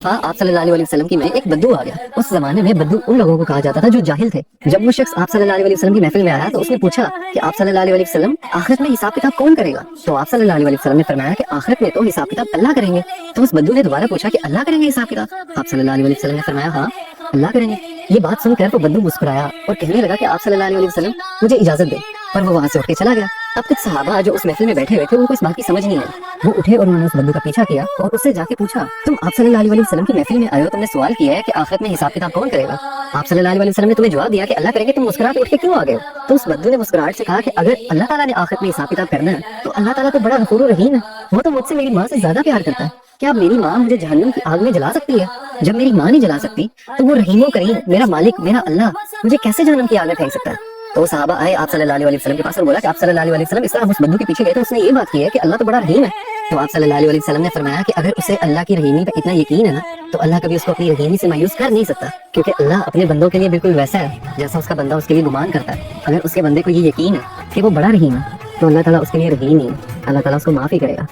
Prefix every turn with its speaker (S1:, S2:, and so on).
S1: آپ صلی اللہ علیہ وسلم کی میں ایک بدو آ گیا۔ اس زمانے میں بدو ان لوگوں کو کہا جاتا تھا جو جاہل تھے۔ جب وہ شخص آپ صلی اللہ علیہ وسلم کی محفل میں آیا تو اس نے پوچھا کہ آپ صلی اللہ علیہ وسلم آخرت میں حساب کتاب کون کرے گا؟ تو آپ صلی اللہ علیہ وسلم نے فرمایا کہ آخرت میں تو حساب کتاب اللہ کریں گے۔ تو اس بدو نے دوبارہ پوچھا کہ اللہ کریں گے حساب کتاب؟ آپ صلی اللہ علیہ وسلم نے فرمایا ہاں اللہ کریں گے۔ یہ بات سن کر تو بدو مسکرایا اور کہنے لگا کہ آپ صلی اللہ علیہ وسلم مجھے اجازت دے، اور وہ وہاں سے اٹھ کے چلا گیا۔ اب کچھ صحابہ جو اس محفل میں بیٹھے ہوئے تھے ان کو اس بات کی سمجھ نہیں آئی۔ وہ اٹھے اور انہوں نے اس بدو کا پیچھا کیا اور اس سے جا کے پوچھا تم آپ صلی اللہ علیہ وسلم کی محفل میں آئے ہو، تم نے سوال کیا ہے کہ آخرت میں حساب کتاب کون کرے گا؟ آپ صلی اللہ علیہ وسلم نے تمہیں جواب دیا کہ اللہ کرے گے، تم مسکرا کے اٹھ کے کیوں آ گئے ہو؟ تو اس بدو نے مسکراہٹ سے کہا کہ اگر اللہ تعالیٰ نے آخرت میں حساب کتاب کرنا ہے تو اللہ تعالیٰ تو بڑا غفور و رحیم ہے، وہ تو مجھ سے میری ماں سے زیادہ پیار کرتا ہے۔ کیا میری ماں مجھے جہنم کی آگ میں جلا سکتی ہے؟ جب میری ماں نہیں جلا سکتی تو وہ رحیم و کریم میرا مالک میرا اللہ مجھے کیسے جہنم کی آگ میں پھینک سکتا ہے؟ تو صحابہ آئے آپ صلی اللہ علیہ وسلم کے پاس اور بولا کہ آپ صلی اللہ علیہ وسلم اس طرح اس بدو کے پیچھے گئے تو اس نے یہ بات کی ہے کہ اللہ تو بڑا رحیم ہے۔ تو آپ صلی اللہ علیہ وسلم نے فرمایا کہ اگر اسے اللہ کی رحیمی پہ اتنا یقین ہے نا تو اللہ کبھی اس کو اپنی رحیمی سے مایوس کر نہیں سکتا، کیونکہ اللہ اپنے بندوں کے لیے بالکل ویسا ہے جیسا اس کا بندہ اس کے لیے گمان کرتا ہے۔ اگر اس کے بندے کو یہ یقین ہے کہ وہ بڑا رحیم ہے تو اللہ تعالیٰ اس کے لیے رحیم ہی ہے، اللہ تعالیٰ اس کو معاف ہی کرے گا۔